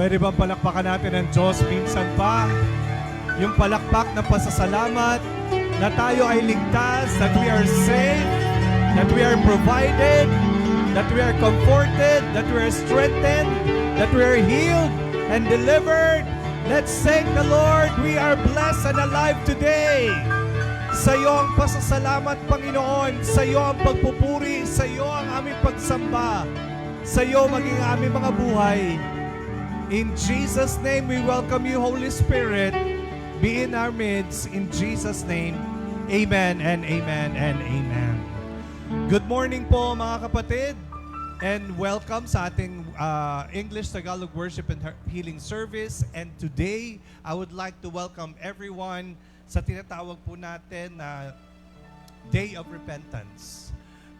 Pwede bang palakpakan natin ang Diyos minsan pa? Yung palakpak ng pasasalamat na tayo ay ligtas, that we are safe, that we are provided, that we are comforted, that we are strengthened, that we are healed and delivered. Let's thank the Lord. We are blessed and alive today. Sa iyo ang pasasalamat, Panginoon. Sa iyo ang pagpupuri. Sa iyo ang aming pagsamba. Sa iyo maging aming mga buhay. In Jesus' name, we welcome you, Holy Spirit. Be in our midst. In Jesus' name, amen and amen and amen. Good morning po mga kapatid. And welcome sa ating English Tagalog Worship and Healing Service. And today, I would like to welcome everyone sa tinatawag po natin na Day of Repentance.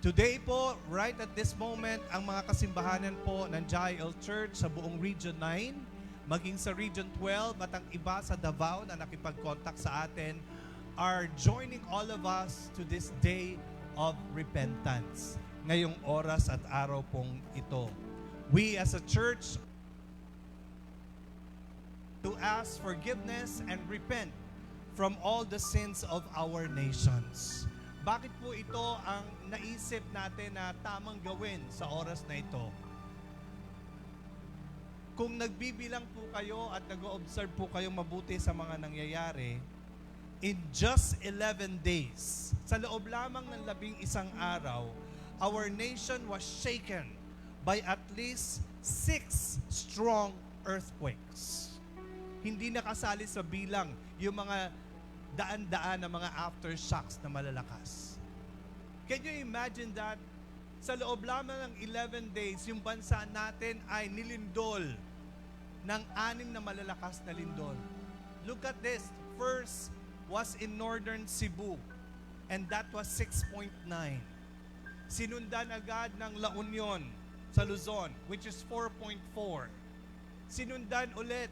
Today po, right at this moment, ang mga kasimbahanan po ng JIL Church sa buong Region 9, maging sa Region 12 at ang iba sa Davao na nakipag-contact sa atin, are joining all of us to this Day of Repentance. Ngayong oras at araw pong ito. We as a church to ask forgiveness and repent from all the sins of our nations. Bakit po ito ang naisip natin na tamang gawin sa oras na ito? Kung nagbibilang po kayo at nag-observe po kayo mabuti sa mga nangyayari, in just 11 days, sa loob lamang ng 11 araw, our nation was shaken by at least 6 strong earthquakes. Hindi nakasali sa bilang yung mga daan-daan na mga aftershocks na malalakas. Can you imagine that? Sa loob lamang ng 11 days, yung bansa natin ay nilindol ng 6 na malalakas na lindol. Look at this. First was in northern Cebu, and that was 6.9. Sinundan agad ng La Union sa Luzon, which is 4.4. Sinundan ulit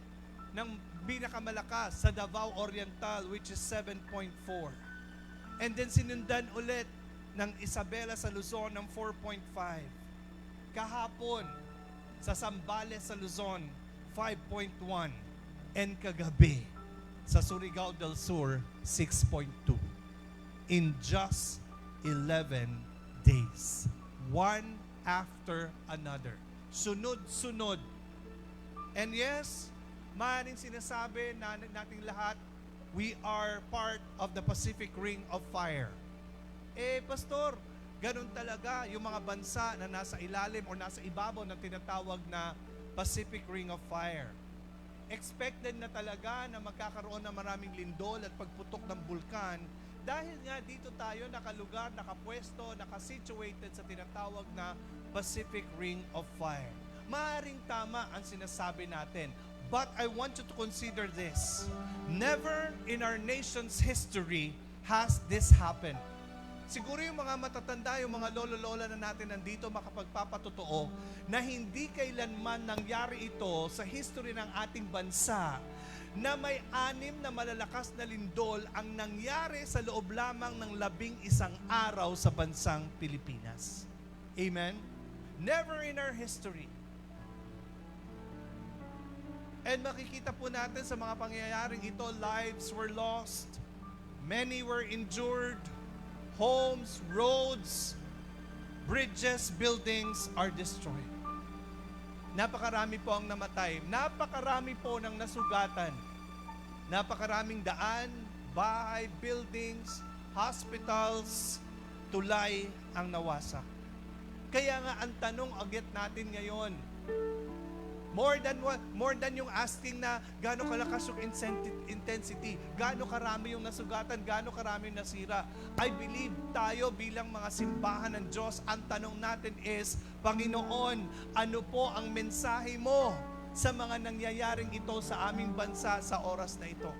ng pinakamalakas sa Davao Oriental, which is 7.4. And then sinundan ulit ng Isabela sa Luzon ng 4.5. Kahapon, sa Zambales sa Luzon, 5.1. And kagabi, sa Surigao del Sur, 6.2. In just 11 days. One after another. Sunod-sunod. And yes, maaaring sinasabi na nating lahat, we are part of the Pacific Ring of Fire. Pastor, ganun talaga yung mga bansa na nasa ilalim o nasa ibabaw ng tinatawag na Pacific Ring of Fire. Expected na talaga na magkakaroon ng maraming lindol at pagputok ng bulkan dahil nga dito tayo nakalugar, nakapwesto, nakasituated sa tinatawag na Pacific Ring of Fire. Maaring tama ang sinasabi natin. But I want you to consider this. Never in our nation's history has this happened. Siguro yung mga matatanda, yung mga lolo-lola na natin nandito makapagpapatotoo na hindi kailanman nangyari ito sa history ng ating bansa na may 6 na malalakas na lindol ang nangyari sa loob lamang ng 11 araw sa bansang Pilipinas. Amen? Never in our history. And makikita po natin sa mga pangyayaring ito, lives were lost, many were injured, homes, roads, bridges, buildings are destroyed. Napakarami po ang namatay, napakarami po ng nasugatan, napakaraming daan, bahay, buildings, hospitals, tulay ang nawasak. Kaya nga ang tanong agad natin ngayon, more than yung asking na gaano kalakas yung intensity, gaano karami yung nasugatan, gaano karami yung nasira. I believe tayo bilang mga simbahan ng Diyos, ang tanong natin is, Panginoon, ano po ang mensahe mo sa mga nangyayaring ito sa aming bansa sa oras na ito?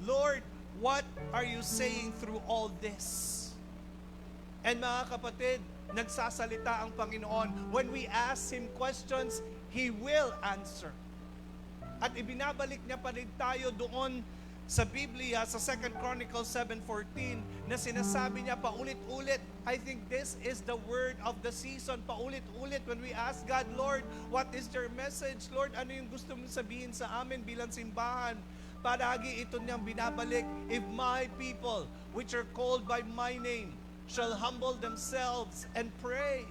Lord, what are you saying through all this? And mga kapatid, nagsasalita ang Panginoon. When we ask Him questions, He will answer. At ibinabalik niya pa rin tayo doon sa Biblia, sa 2 Chronicles 7:14, na sinasabi niya paulit-ulit. I think this is the word of the season. Paulit-ulit when we ask God, Lord, what is your message? Lord, ano yung gusto mong sabihin sa amin bilang simbahan? Palagi ito niyang binabalik. If my people, which are called by my name, shall humble themselves and pray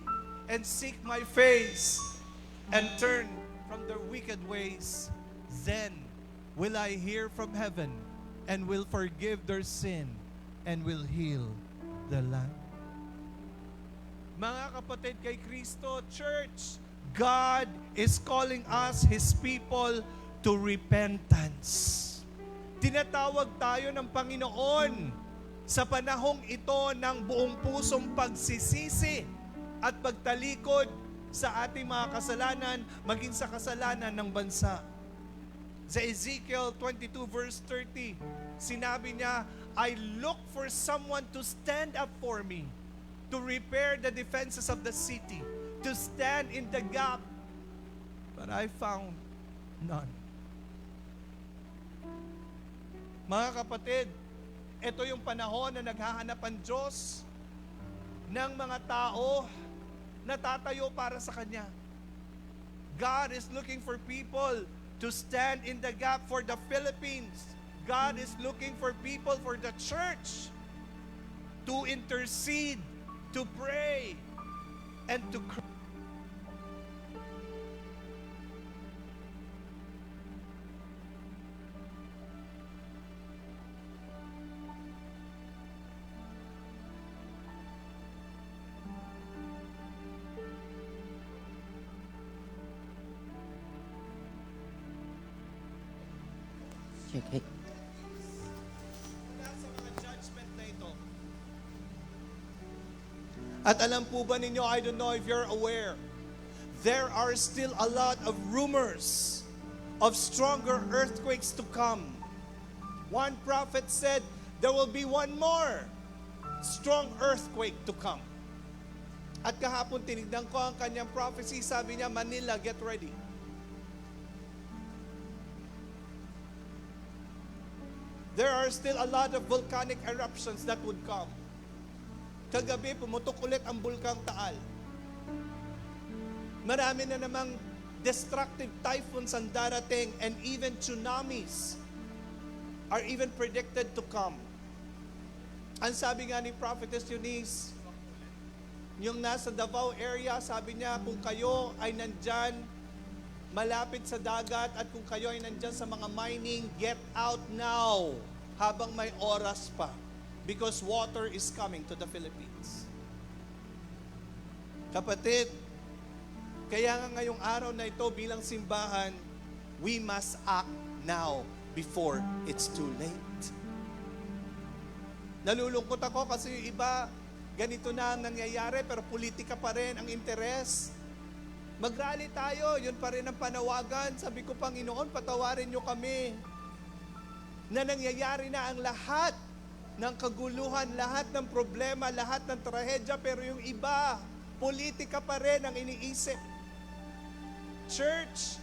and seek my face and turn from their wicked ways, then will I hear from heaven and will forgive their sin and will heal the land. Mga kapatid kay Kristo, church, God is calling us, His people, to repentance. Tinatawag tayo ng Panginoon sa panahong ito ng buong pusong pagsisisi at pagtalikod sa ating mga kasalanan, maging sa kasalanan ng bansa. Sa Ezekiel 22 verse 30, sinabi niya, I look for someone to stand up for me, to repair the defenses of the city, to stand in the gap. But I found none. Mga kapatid, ito yung panahon na naghahanap ang Diyos ng mga tao na tatayo para sa Kanya. God is looking for people to stand in the gap for the Philippines. God is looking for people, for the church, to intercede, to pray, and to cry. Okay. Sa mga judgment na ito. At alam po ba ninyo, I don't know if you're aware, there are still a lot of rumors of stronger earthquakes to come. One prophet said, there will be one more strong earthquake to come. At kahapon tinignan ko ang kanyang prophecy, sabi niya, Manila, get ready. There are still a lot of volcanic eruptions that would come. Kagabi, pumutok ulit ang Bulkang Taal. Marami na namang destructive typhoons ang darating, and even tsunamis are even predicted to come. Ang sabi nga ni Prophetess Eunice, yung nasa Davao area, sabi niya, kung kayo ay nandyan, malapit sa dagat, at kung kayo ay nandyan sa mga mining, get out now habang may oras pa, because water is coming to the Philippines. Kapatid, kaya nga ngayong araw na ito bilang simbahan, we must act now before it's too late. Nalulungkot ako kasi yung iba, ganito na ang nangyayari, pero politika pa rin ang interes. Mag-rally tayo, yun pa rin ang panawagan. Sabi ko, Panginoon, patawarin nyo kami na nangyayari na ang lahat ng kaguluhan, lahat ng problema, lahat ng trahedya, pero yung iba, politika pa rin ang iniisip. Church,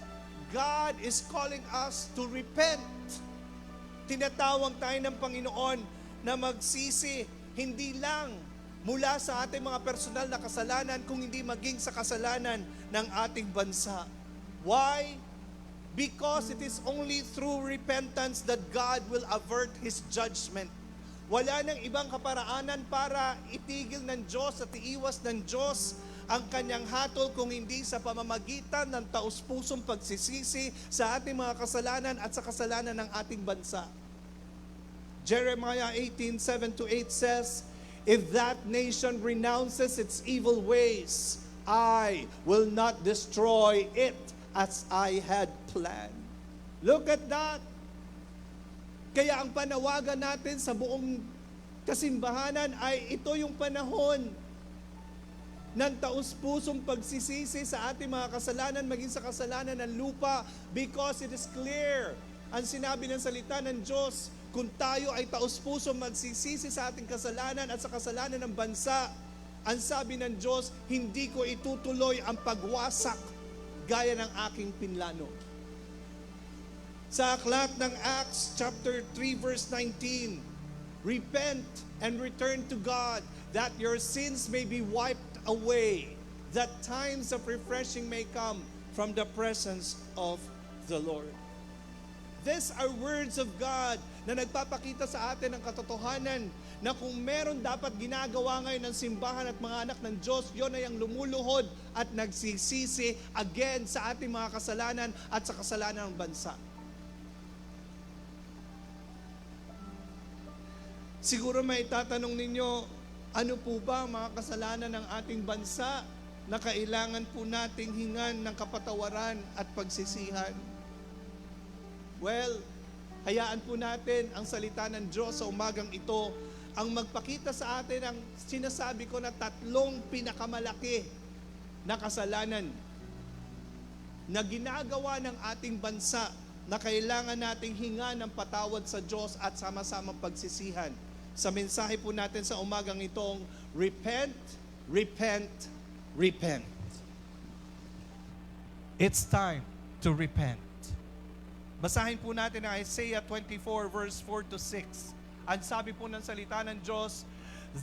God is calling us to repent. Tinatawag tayo ng Panginoon na magsisi, hindi lang mula sa ating mga personal na kasalanan, kung hindi maging sa kasalanan ng ating bansa. Why? Because it is only through repentance that God will avert His judgment. Wala nang ibang kaparaanan para itigil ng Diyos at iiwas ng Diyos ang kanyang hatol kung hindi sa pamamagitan ng taus-pusong pagsisisi sa ating mga kasalanan at sa kasalanan ng ating bansa. Jeremiah 18:7-8 says, if that nation renounces its evil ways, I will not destroy it as I had planned. Look at that. Kaya ang panawagan natin sa buong kasimbahanan ay ito yung panahon ng taus-pusong pagsisisi sa ating mga kasalanan, maging sa kasalanan ng lupa, because it is clear. Ang sinabi ng salita ng Diyos, kung tayo ay taus-pusong magsisisi sa ating kasalanan at sa kasalanan ng bansa, ang sabi ng Diyos, hindi ko itutuloy ang pagwasak gaya ng aking pinlano. Sa aklat ng Acts chapter 3 verse 19, repent and return to God that your sins may be wiped away, that times of refreshing may come from the presence of the Lord. These are words of God na nagpapakita sa atin ng katotohanan na kung meron dapat ginagawa ngayon ng simbahan at mga anak ng Diyos, yon ay ang lumuluhod at nagsisisi again sa ating mga kasalanan at sa kasalanan ng bansa. Siguro may tatanong ninyo, ano po ba mga kasalanan ng ating bansa na kailangan po nating hingan ng kapatawaran at pagsisihan? Well, hayaan po natin ang salita ng Diyos sa umagang ito ang magpakita sa atin ang sinasabi ko na 3 pinakamalaki na kasalanan na ginagawa ng ating bansa na kailangan nating hinga ng patawad sa Diyos at sama-samang pagsisihan. Sa mensahe po natin sa umagang itong, repent, repent, repent. It's time to repent. Basahin po natin ang Isaiah 24 verse 4 to 6. Ang sabi po ng salita ng Diyos,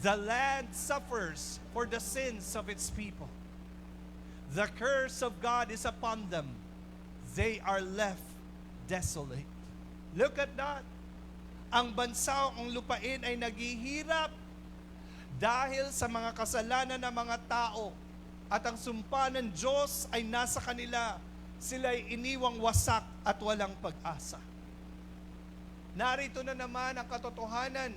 the land suffers for the sins of its people. The curse of God is upon them. They are left desolate. Look at that. Ang bansa, ang lupain ay naghihirap dahil sa mga kasalanan ng mga tao. At ang sumpa ng Diyos ay nasa kanila. Sila'y iniwang wasak at walang pag-asa. Narito na naman ang katotohanan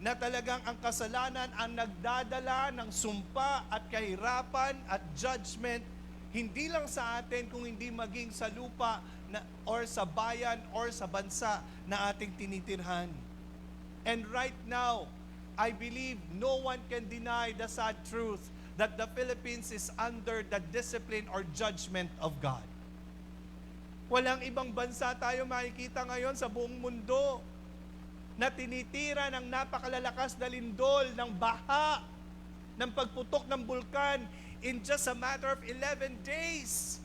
na talagang ang kasalanan ang nagdadala ng sumpa at kahirapan at judgment, hindi lang sa atin kung hindi maging sa lupa na, or sa bayan or sa bansa na ating tinitirhan. And right now, I believe no one can deny the sad truth that the Philippines is under the discipline or judgment of God. Walang ibang bansa tayo makikita ngayon sa buong mundo na tinitira ng napakalalakas na lindol, ng baha, ng pagputok ng bulkan in just a matter of 11 days.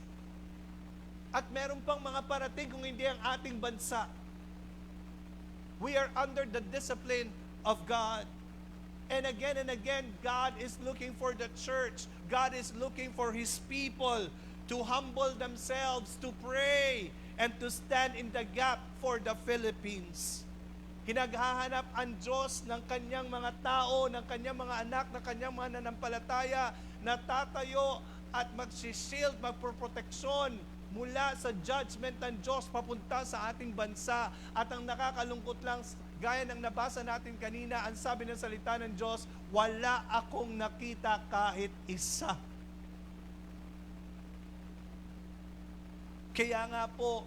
At meron pang mga parating kung hindi ang ating bansa. We are under the discipline of God. And again, God is looking for the church. God is looking for His people to humble themselves, to pray, and to stand in the gap for the Philippines. Hinaghahanap ang Diyos ng kanyang mga tao, ng kanyang mga anak, ng kanyang mga nanampalataya na tatayo at magsishield, magproproteksyon mula sa judgment ng Diyos papunta sa ating bansa. At ang nakakalungkot lang, gaya ng nabasa natin kanina, ang sabi ng salita ng Diyos, wala akong nakita kahit isa. Kaya nga po,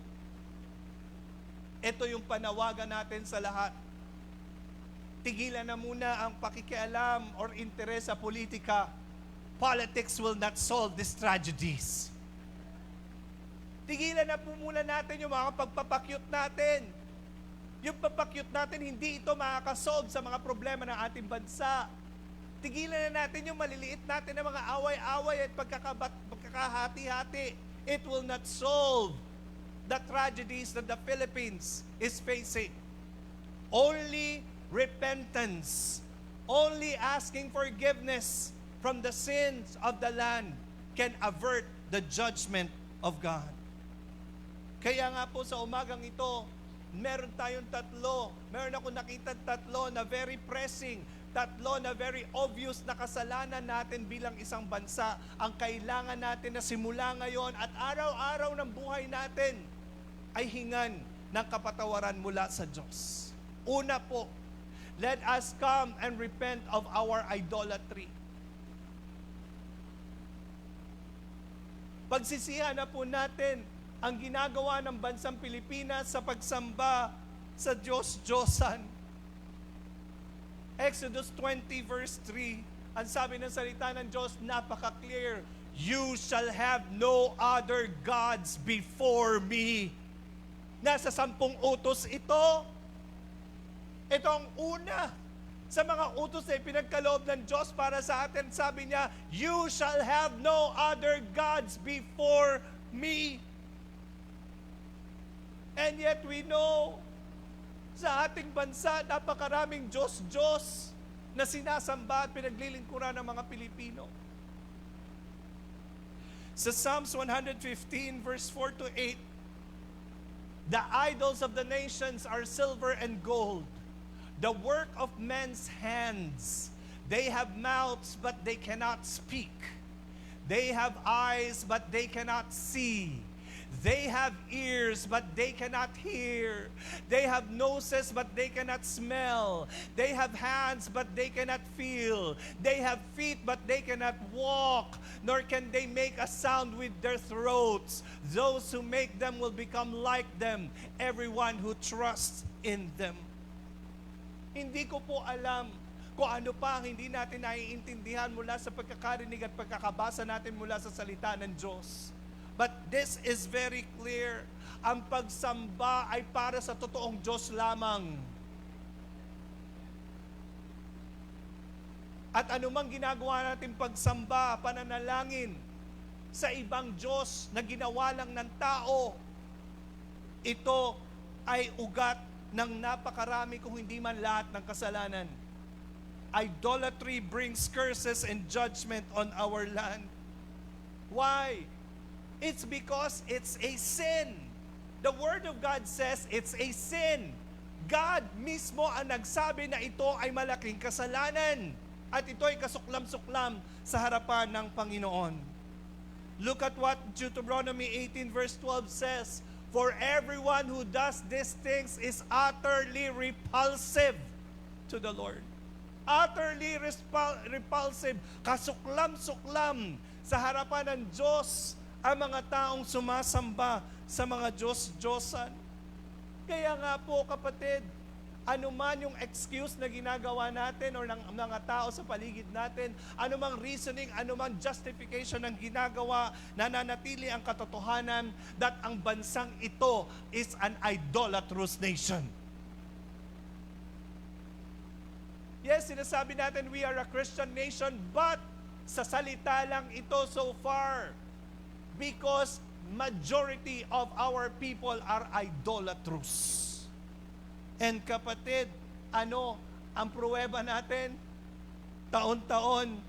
ito yung panawagan natin sa lahat. Tigilan na muna ang pakikialam or interes sa politika. Politics will not solve these tragedies. Tigilan na po muna natin yung mga pagpapakyut natin. Yung papakyut natin, hindi ito makakasolve sa mga problema ng ating bansa. Tigilan na natin yung maliliit natin na mga away-away at pagkakahati-hati. It will not solve the tragedies that the Philippines is facing. Only repentance, only asking forgiveness from the sins of the land can avert the judgment of God. Kaya nga po sa umagang ito, meron tayong meron ako nakita 3 na very pressing, 3 na very obvious na kasalanan natin bilang isang bansa ang kailangan natin na simula ngayon at araw-araw ng buhay natin ay hingan ng kapatawaran mula sa Diyos. Una po, let us come and repent of our idolatry. Pagsisihan na po natin ang ginagawa ng bansang Pilipinas sa pagsamba sa Diyos-Diyosan. Exodus 20 verse 3, ang sabi ng salita ng Diyos, napaka-clear, you shall have no other gods before me. Nasa 10 utos ito. Ito ang una sa mga utos na ipinagkaloob ng Diyos para sa atin. Sabi niya, you shall have no other gods before me. And yet we know, sa ating bansa, napakaraming Diyos-Diyos na sinasamba at pinaglilingkuran ng mga Pilipino. Sa Psalms 115 verse 4 to 8, the idols of the nations are silver and gold, the work of men's hands. They have mouths, but they cannot speak. They have eyes, but they cannot see. They have ears, but they cannot hear. They have noses, but they cannot smell. They have hands, but they cannot feel. They have feet, but they cannot walk, nor can they make a sound with their throats. Those who make them will become like them, everyone who trusts in them. Hindi ko po alam kung ano pa ang hindi natin naiintindihan mula sa pagkakarinig at pagkakabasa natin mula sa salita ng Diyos. But this is very clear. Ang pagsamba ay para sa totoong Diyos lamang. At anumang ginagawa natin pagsamba, pananalangin sa ibang Diyos na ginawa lang ng tao, ito ay ugat ng napakarami kung hindi man lahat ng kasalanan. Idolatry brings curses and judgment on our land. Why? It's because it's a sin. The Word of God says it's a sin. God mismo ang nagsabi na ito ay malaking kasalanan. At ito ay kasuklam-suklam sa harapan ng Panginoon. Look at what Deuteronomy 18 verse 12 says. For everyone who does these things is utterly repulsive to the Lord. Utterly repulsive, kasuklam-suklam sa harapan ng Diyos ang mga taong sumasamba sa mga Diyos-Diyosan. Kaya nga po kapatid, anuman yung excuse na ginagawa natin o ng mga tao sa paligid natin, anumang reasoning, anumang justification ng ginagawa, nananatili ang katotohanan that ang bansang ito is an idolatrous nation. Yes, sinasabi natin we are a Christian nation, but sa salita lang ito so far. Because majority of our people are idolatrous. And kapatid, ano ang pruweba natin? Taon-taon,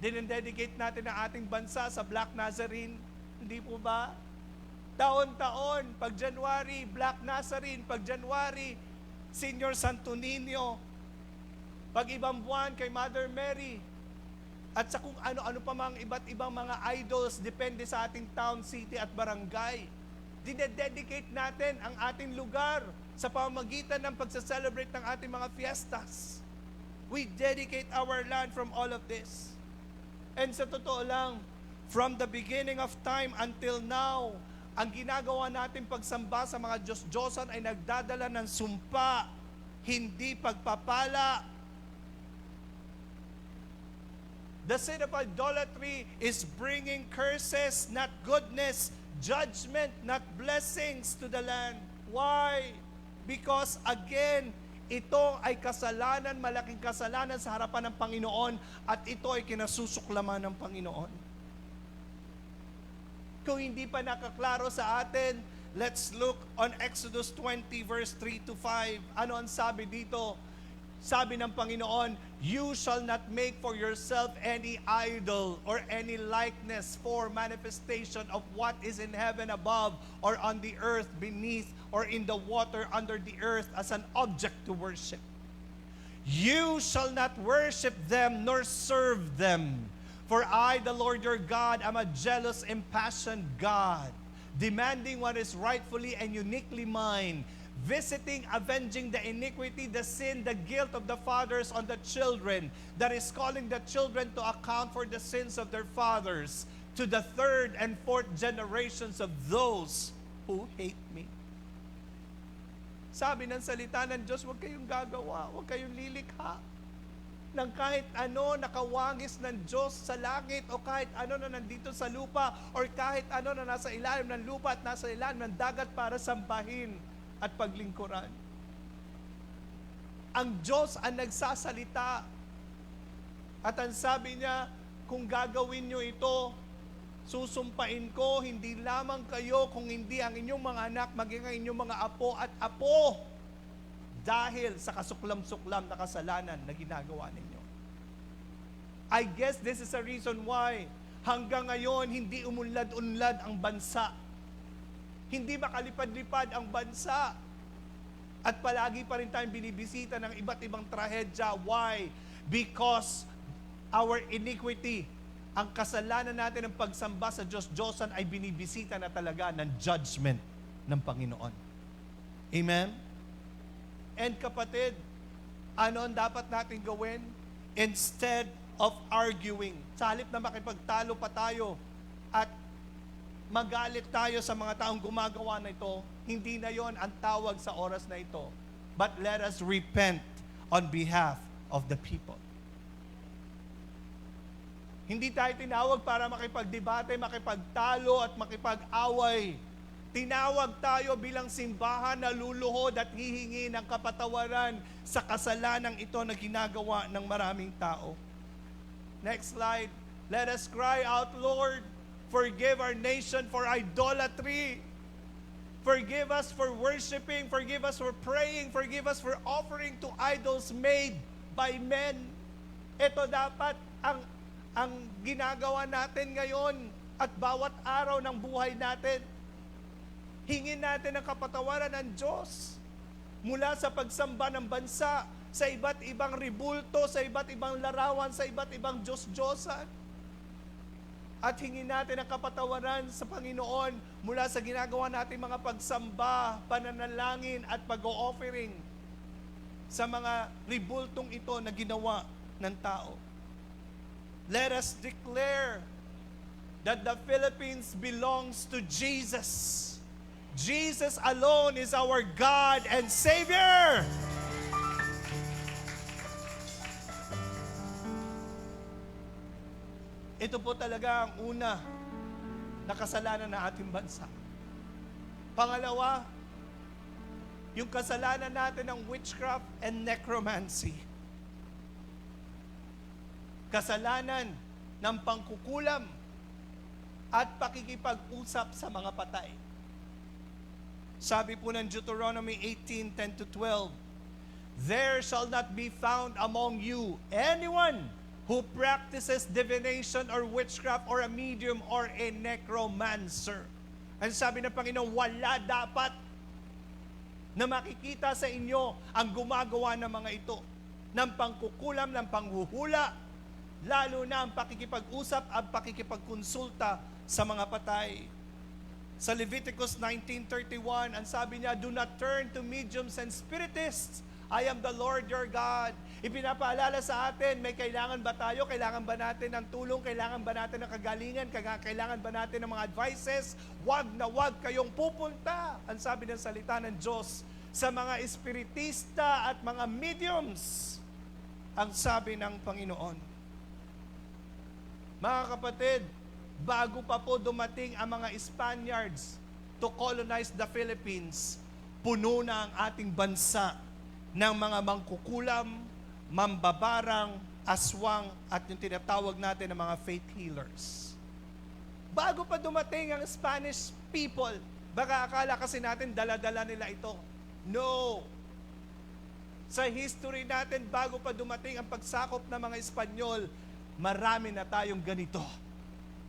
dinededicate natin ang ating bansa sa Black Nazarene. Hindi po ba? Taon-taon, pag January, Black Nazarene. Pag January, Senior Santo Niño. Pag ibang buwan, kay Mother Mary. At sa kung ano-ano pa mga iba't ibang mga idols, depende sa ating town, city at barangay. Dinededicate natin ang ating lugar sa pamamagitan ng pagsa-celebrate ng ating mga fiestas. We dedicate our land from all of this. And sa totoo lang, from the beginning of time until now, ang ginagawa natin pagsamba sa mga Diyos-Diyosan ay nagdadala ng sumpa, hindi pagpapala. The sin of idolatry is bringing curses, not goodness, judgment, not blessings to the land. Why? Because again, ito ay kasalanan, malaking kasalanan sa harapan ng Panginoon at ito ay kinasusuklaman ng Panginoon. Kung hindi pa nakaklaro sa atin, let's look on Exodus 20 verse 3 to 5. Ano ang sabi dito? Sabi ng Panginoon, you shall not make for yourself any idol or any likeness for manifestation of what is in heaven above or on the earth beneath or in the water under the earth as an object to worship. You shall not worship them nor serve them. For I, the Lord your God, am a jealous, impassioned God, demanding what is rightfully and uniquely mine, visiting, avenging the iniquity, the sin, the guilt of the fathers on the children, that is calling the children to account for the sins of their fathers, to the third and fourth generations of those who hate me. Sabi ng salita ng Diyos, huwag kayong gagawa, huwag kayong lilikha ng kahit ano nakawangis ng Diyos sa langit o kahit ano na nandito sa lupa or kahit ano na nasa ilalim ng lupa at nasa ilalim ng dagat para sambahin at paglingkuran. Ang Diyos ang nagsasalita at ang sabi niya, kung gagawin nyo ito, susumpain ko, hindi lamang kayo, kung hindi ang inyong mga anak, maging ang inyong mga apo at apo. Dahil sa kasuklam-suklam na kasalanan na ginagawa ninyo. I guess this is a reason why hanggang ngayon hindi umunlad-unlad ang bansa. Hindi makalipad-lipad ang bansa. At palagi pa rin tayong binibisita ng iba't ibang trahedya. Why? Because our iniquity, ang kasalanan natin ng pagsamba sa Diyos-Diyosan ay binibisita na talaga ng judgment ng Panginoon. Amen? And kapatid, ano ang dapat natin gawin? Instead of arguing, sa halip na makipagtalo pa tayo at magalit tayo sa mga taong gumagawa na ito, hindi na yon ang tawag sa oras na ito. But let us repent on behalf of the people. Hindi tayo tinawag para makipagdebate, makipagtalo at makipag-away. Tinawag tayo bilang simbahan na luluhod at hihingi ng kapatawaran sa kasalanang ito na ginagawa ng maraming tao. Next slide. Let us cry out, Lord, forgive our nation for idolatry. Forgive us for worshiping. Forgive us for praying. Forgive us for offering to idols made by men. Ito dapat ang ginagawa natin ngayon at bawat araw ng buhay natin. Hingin natin ang kapatawaran ng Diyos mula sa pagsamba ng bansa, sa iba't ibang ribulto, sa iba't ibang larawan, sa iba't ibang Diyos-Diyosan. At hingin natin ang kapatawaran sa Panginoon mula sa ginagawa natin mga pagsamba, pananalangin at pag-o-offering sa mga ribultong ito na ginawa ng tao. Let us declare that the Philippines belongs to Jesus. Jesus alone is our God and Savior. Ito po talaga ang una na kasalanan ng ating bansa. Pangalawa, yung kasalanan natin ng witchcraft and necromancy. Kasalanan ng pangkukulam at pakikipag-usap sa mga patay. Sabi po ng Deuteronomy 18:10-12, there shall not be found among you anyone who practices divination or witchcraft or a medium or a necromancer. Ang sabi ng Panginoon, wala dapat na makikita sa inyo ang gumagawa ng mga ito, ng pangkukulam, ng panghuhula, lalo na ang pakikipag-usap at pakikipagkonsulta sa mga patay. Sa Leviticus 19:31, ang sabi niya, do not turn to mediums and spiritists. I am the Lord your God. Ipinapaalala sa atin, may kailangan ba tayo? Kailangan ba natin ng tulong? Kailangan ba natin ng kagalingan? Kailangan ba natin ng mga advices? Wag na wag kayong pupunta, ang sabi ng salita ng Diyos, sa mga espiritista at mga mediums, ang sabi ng Panginoon. Mga kapatid, bago pa po dumating ang mga Spaniards to colonize the Philippines, puno na ang ating bansa ng mga mangkukulam, mambabarang, aswang, at yung tinatawag natin ng mga faith healers. Bago pa dumating ang Spanish people, baka akala kasi natin dala-dala nila ito. No! Sa history natin, bago pa dumating ang pagsakop ng mga Espanyol, marami na tayong ganito.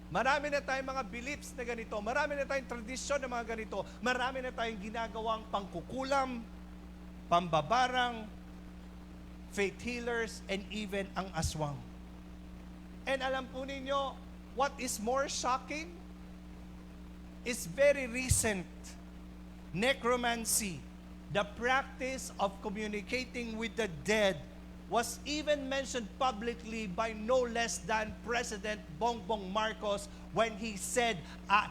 Marami na tayong mga beliefs na ganito. Marami na tayong tradisyon na mga ganito. Marami na tayong ginagawang pangkukulam, pambabarang, faith healers, and even ang aswang. And alam po ninyo, what is more shocking is very recent. Necromancy, the practice of communicating with the dead, was even mentioned publicly by no less than President Bongbong Marcos when he said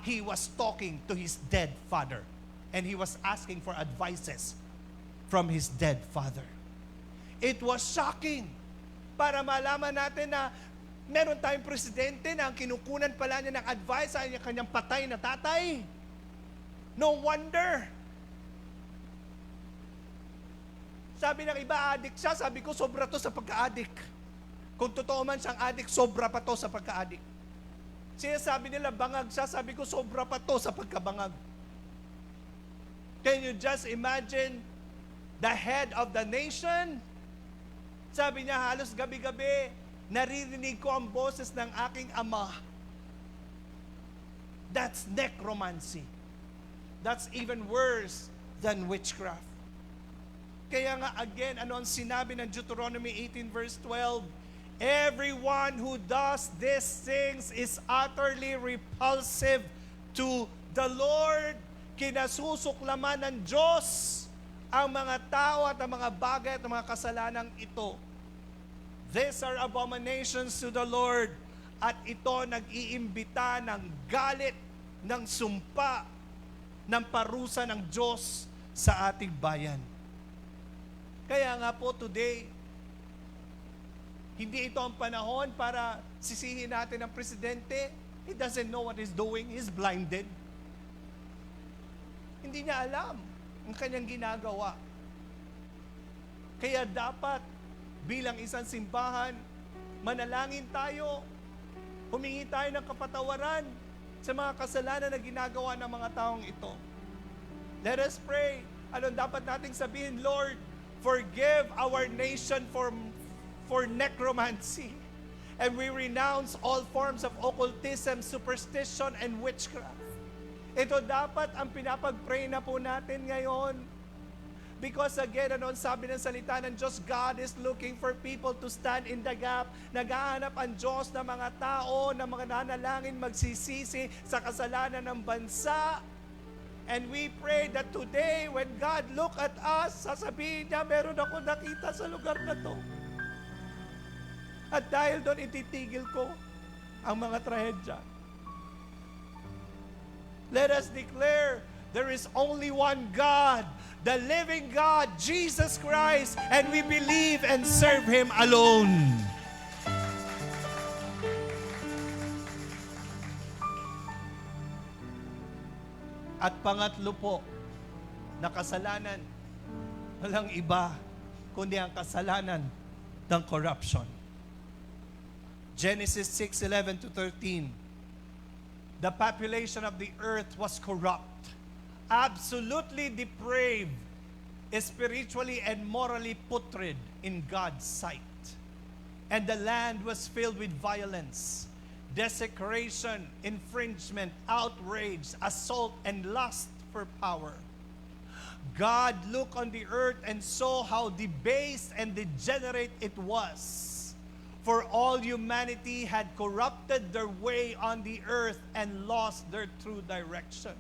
he was talking to his dead father and he was asking for advices from his dead father. It was shocking para malaman natin na meron tayong presidente na ang kinukunan pala niya ng advice sa kanyang patay na tatay. No wonder. Sabi ng iba, adik siya. Sabi ko, sobra to sa pagka-adik. Kung totoo man siyang adik, sobra pa to sa pagka-adik. Sabi nila, bangag siya. Sabi ko, sobra pa to sa pagkabangag. Can you just imagine the head of the nation? Sabi niya, halos gabi-gabi, naririnig ko ang boses ng aking ama. That's necromancy. That's even worse than witchcraft. Kaya nga again, ano ang sinabi ng Deuteronomy 18 verse 12? Everyone who does these things is utterly repulsive to the Lord. Kinasusuklaman ng Diyos ang mga tao at ang mga bagay at ang mga kasalanang ito. These are abominations to the Lord. At ito nag-iimbita ng galit, ng sumpa, ng parusa ng Diyos sa ating bayan. Kaya nga po today, hindi ito ang panahon para sisihin natin ang presidente. He doesn't know what he's doing. He's blinded. Hindi niya alam ang kanyang ginagawa. Kaya dapat bilang isang simbahan, manalangin tayo, humingi tayo ng kapatawaran sa mga kasalanan na ginagawa ng mga taong ito. Let us pray. Anong dapat nating sabihin? Lord, forgive our nation for necromancy. And we renounce all forms of occultism, superstition, and witchcraft. Ito dapat ang pinapag-pray na po natin ngayon. Because again, ano ang sabi ng salita ng Diyos? God is looking for people to stand in the gap. Naghahanap ang Diyos ng mga tao, ng mga nanalangin magsisisi sa kasalanan ng bansa. And we pray that today, when God look at us, sasabihin niya, meron ako nakita sa lugar na to. At dahil doon, ititigil ko ang mga trahedya. Let us declare, there is only one God, the living God, Jesus Christ, and we believe and serve Him alone. At pangatlo po, na kasalanan, walang iba, kundi ang kasalanan ng corruption. Genesis 6:11 to 13. The population of the earth was corrupt, absolutely depraved, spiritually and morally putrid in God's sight. And the land was filled with violence, desecration, infringement, outrage, assault, and lust for power. God looked on the earth and saw how debased and degenerate it was. For all humanity had corrupted their way on the earth and lost their true direction.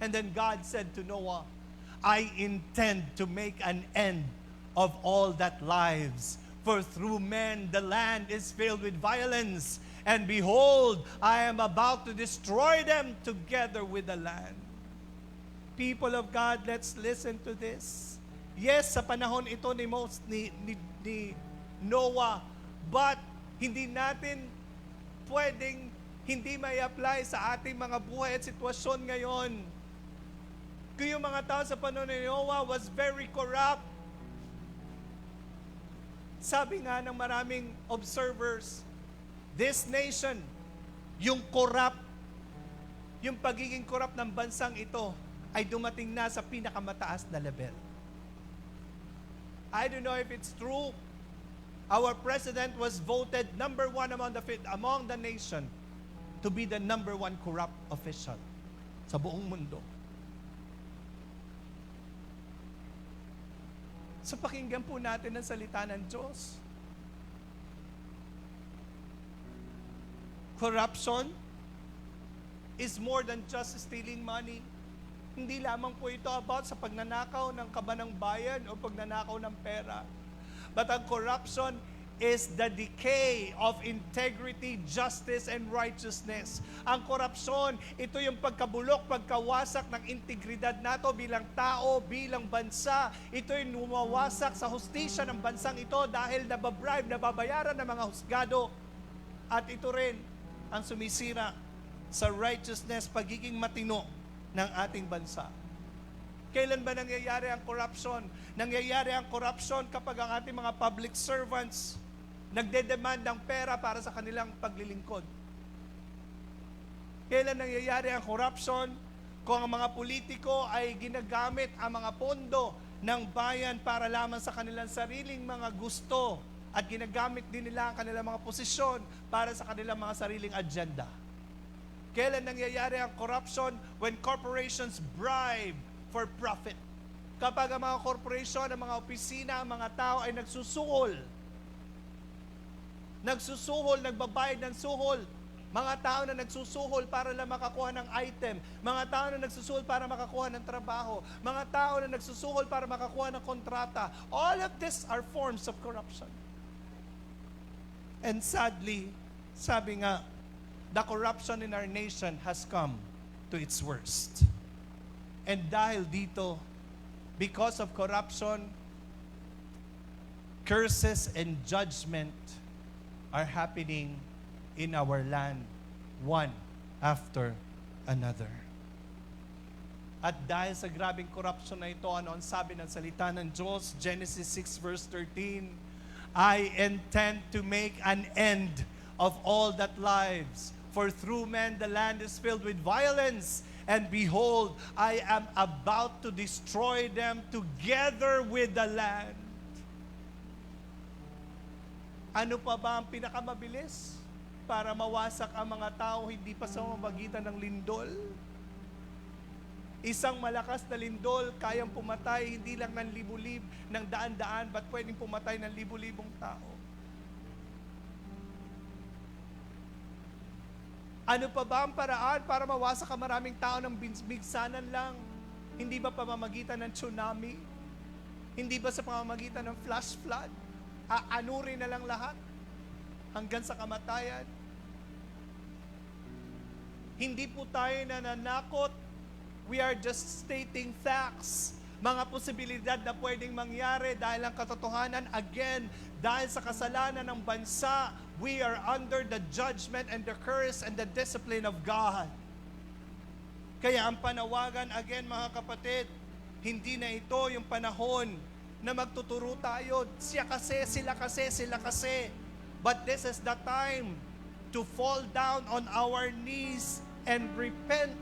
And then God said to Noah, I intend to make an end of all that lives. For through men the land is filled with violence. And behold, I am about to destroy them together with the land. People of God, let's listen to this. Yes, sa panahon ito ni Noah, but hindi natin pwedeng hindi may apply sa ating mga buhay at sitwasyon ngayon. Kung yung mga tao sa panahon ni Noah was very corrupt. Sabi nga ng maraming observers, this nation, yung corrupt, yung pagiging corrupt ng bansang ito ay dumating na sa pinakamataas na level. I don't know if it's true. Our president was voted number one among the nation to be the number one corrupt official sa buong mundo. So pakinggan po natin ang salita ng Diyos. Corruption is more than just stealing money. Hindi lamang po ito about sa pagnanakaw ng kaban ng bayan o pagnanakaw ng pera. But ang corruption is the decay of integrity, justice, and righteousness. Ang korupsyon, ito yung pagkabulok, pagkawasak ng integridad nato bilang tao, bilang bansa. Ito yung umawasak sa hustisya ng bansang ito dahil nababribe, nababayaran ng mga husgado. At ito rin ang sumisira sa righteousness, pagiging matino ng ating bansa. Kailan ba nangyayari ang corruption? Nangyayari ang corruption kapag ang ating mga public servants nagde-demand ng pera para sa kanilang paglilingkod. Kailan nangyayari ang corruption? Kung ang mga politiko ay ginagamit ang mga pondo ng bayan para lamang sa kanilang sariling mga gusto at ginagamit din nila ang kanilang mga posisyon para sa kanilang mga sariling agenda. Kailan nangyayari ang corruption? When corporations bribe for profit. Kapag ang mga corporation, ang mga opisina, ang mga tao ay nagsusuhol, nagbabayad ng suhol, mga tao na nagsusuhol para lang makakuha ng item, mga tao na nagsusuhol para makakuha ng trabaho, mga tao na nagsusuhol para makakuha ng kontrata. All of these are forms of corruption. And sadly, sabi nga, the corruption in our nation has come to its worst. And dahil dito, because of corruption, curses and judgment are happening in our land, one after another. At dahil sa grabing corruption na ito, ano ang sabi ng salita ng Diyos? Genesis 6 verse 13, I intend to make an end of all that lives, for through men the land is filled with violence, and behold, I am about to destroy them together with the land. Ano pa ba ang pinakamabilis para mawasak ang mga tao hindi pa sa mamagitan ng lindol? Isang malakas na lindol, kayang pumatay hindi lang ng libu-lib, ng daan-daan, but pwedeng pumatay ng libu-libong tao. Ano pa ba ang paraan para mawasak ang maraming tao ng bigsanan lang? Hindi ba pamamagitan ng tsunami? Hindi ba sa pamamagitan ng flash flood? Aanurin na lang lahat hanggang sa kamatayan? Hindi po tayo nananakot. We are just stating facts. Mga posibilidad na pwedeng mangyari dahil ang katotohanan, again, dahil sa kasalanan ng bansa, we are under the judgment and the curse and the discipline of God. Kaya ang panawagan, again mga kapatid, hindi na ito yung panahon na magtuturo tayo, siya kasi, sila kasi, sila kasi. But this is the time to fall down on our knees and repent.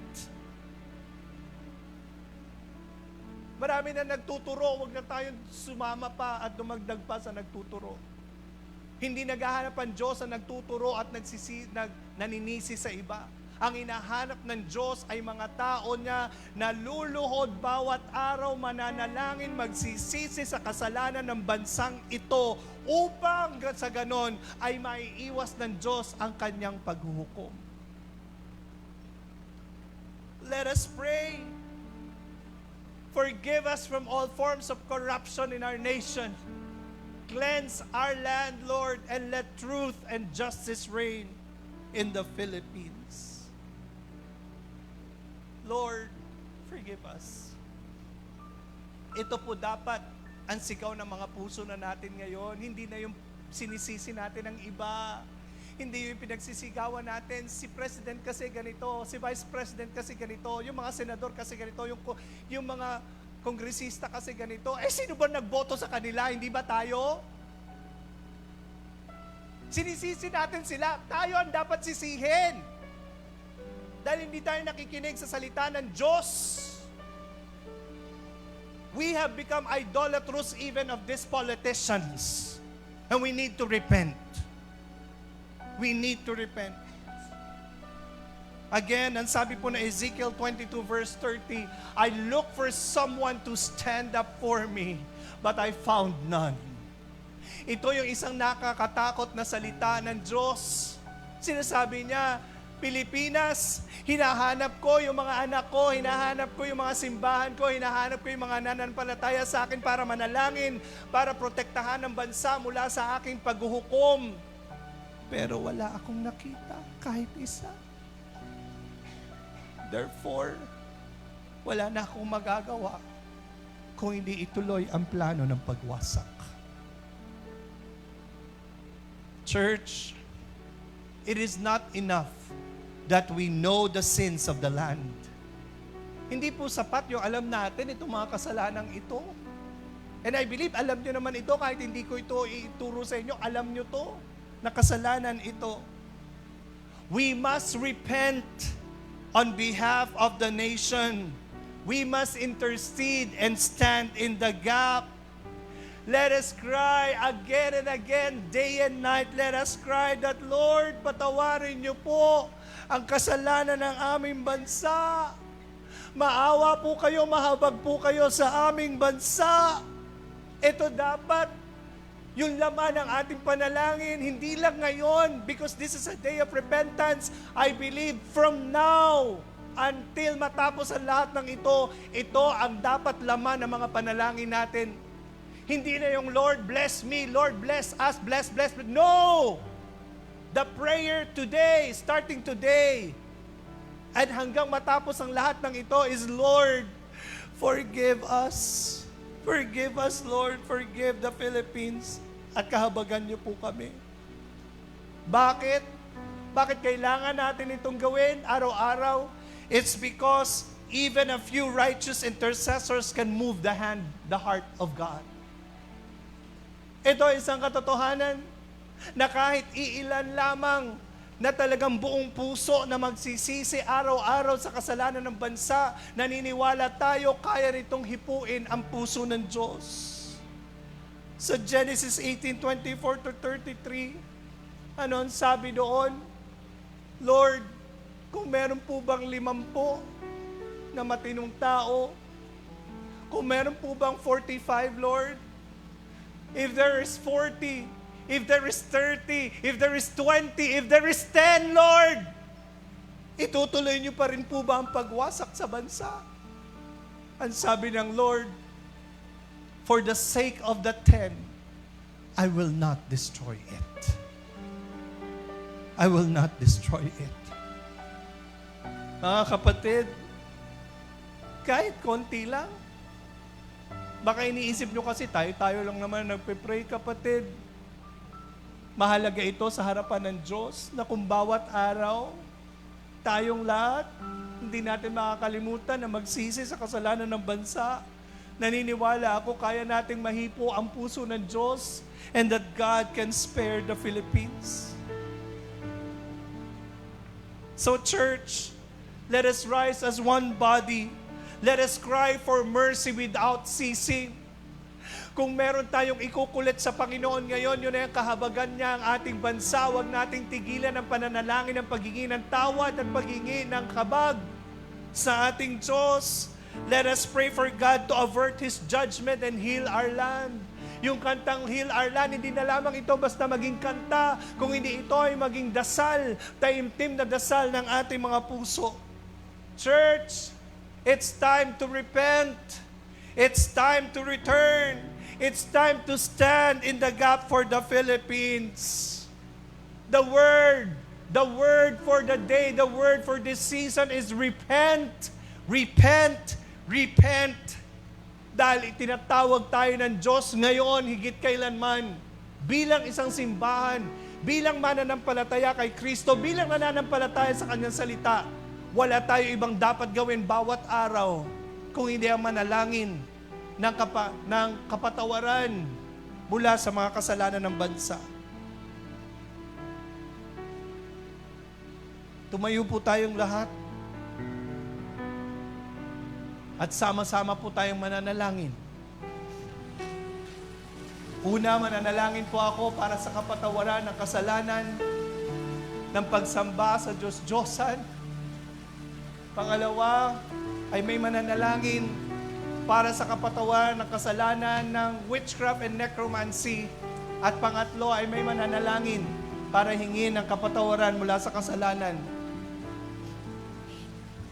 Marami na nagtuturo, wag na tayong sumama pa at dumagdag pa sa nagtuturo. Hindi naghahanap ang Diyos na nagtuturo at naninisi sa iba. Ang hinahanap ng Diyos ay mga tao niya na luluhod bawat araw, mananalangin, magsisisi sa kasalanan ng bansang ito upang sa ganon ay maiiwas ng Diyos ang kanyang paghuhukom. Let us pray. Forgive us from all forms of corruption in our nation. Cleanse our land, Lord, and let truth and justice reign in the Philippines. Lord, forgive us. Ito po dapat ang sigaw ng mga puso na natin ngayon. Hindi na yung sinisisi natin ng iba. Hindi yung pinagsisigawan natin, si President kasi ganito, si Vice President kasi ganito, yung mga senador kasi ganito, yung mga kongresista kasi ganito. Sino ba nagboto sa kanila? Hindi ba tayo? Sinisisi natin sila. Tayo ang dapat sisihin. Dahil hindi tayo nakikinig sa salita ng Diyos. We have become idolatrous even of these politicians. And we need to repent. We need to repent. Again, ang sabi po na Ezekiel 22 verse 30, I look for someone to stand up for me, but I found none. Ito yung isang nakakatakot na salita ng Diyos. Sinasabi niya, Pilipinas, hinahanap ko yung mga anak ko, hinahanap ko yung mga simbahan ko, hinahanap ko yung mga nananampalataya sa akin para manalangin, para protektahan ng bansa mula sa aking paghuhukom. Pero wala akong nakita kahit isa. Therefore, wala na akong magagawa kung hindi ituloy ang plano ng pagwasak. Church, it is not enough that we know the sins of the land. Hindi po sapat yung alam natin itong mga kasalanang ito. And I believe, alam nyo naman ito, kahit hindi ko ito ituro sa inyo, alam nyo to, na kasalanan ito. We must repent on behalf of the nation. We must intercede and stand in the gap. Let us cry again and again, day and night. Let us cry that, Lord, patawarin niyo po ang kasalanan ng aming bansa. Maawa po kayo, mahabag po kayo sa aming bansa. Ito dapat yung laman ng ating panalangin, hindi lang ngayon, because this is a day of repentance. I believe from now until matapos ang lahat ng ito ang dapat laman ng mga panalangin natin. Hindi na yung, Lord, bless me, Lord, bless us, bless. No! The prayer today, starting today, and hanggang matapos ang lahat ng ito is, Lord, forgive us. Forgive us, Lord. Forgive the Philippines. At kahabagan niyo po kami. Bakit? Bakit kailangan natin itong gawin araw-araw? It's because even a few righteous intercessors can move the heart of God. Ito ay isang katotohanan na kahit iilan lamang na talagang buong puso na magsisisi araw-araw sa kasalanan ng bansa, naniniwala tayo kaya nitong hipuin ang puso ng Diyos. Sa Genesis 18:24-33, ano ang sabi doon? Lord, kung meron po bang 50 na matinong tao, kung meron po bang 45, Lord, if there is 40, if there is 30, if there is 20, if there is 10, Lord, itutuloy niyo pa rin po ba ang pagwasak sa bansa? Ang sabi ng Lord, for the sake of the 10, I will not destroy it. I will not destroy it. Mga kapatid, kahit konti lang, baka iniisip nyo kasi tayo lang naman nagpe-pray, kapatid. Mahalaga ito sa harapan ng Diyos na kung bawat araw, tayong lahat, hindi natin makakalimutan na magsisi sa kasalanan ng bansa. Naniniwala ako, kaya nating mahipo ang puso ng Diyos and that God can spare the Philippines. So church, let us rise as one body. Let us cry for mercy without ceasing. Kung meron tayong ikukulit sa Panginoon ngayon, yun ay ang kahabagan niya ang ating bansa. Huwag nating tigilan ang pananalangin, ang paghingi ng tawad at paghingi ng kabag sa ating Diyos. Let us pray for God to avert His judgment and heal our land. Yung kantang Heal Our Land, hindi na lamang ito basta maging kanta, kung hindi ito ay maging dasal, taimtim na dasal ng ating mga puso. Church, it's time to repent. It's time to return. It's time to stand in the gap for the Philippines. The word for the day, the word for this season is repent. Repent. Repent. Dahil itinatawag tayo ng Diyos ngayon, higit kailanman, bilang isang simbahan, bilang mananampalataya kay Kristo, bilang nananampalataya sa Kanyang salita, wala tayo ibang dapat gawin bawat araw kung hindi ang manalangin ng kapatawaran mula sa mga kasalanan ng bansa. Tumayo po tayong lahat at sama-sama po tayong mananalangin. Una, mananalangin po ako para sa kapatawaran ng kasalanan ng pagsamba sa Diyos-Diyosan. Pangalawa, ay may mananalangin para sa kapatawaran ng kasalanan ng witchcraft and necromancy. At pangatlo, ay may mananalangin para hingin ang kapatawaran mula sa kasalanan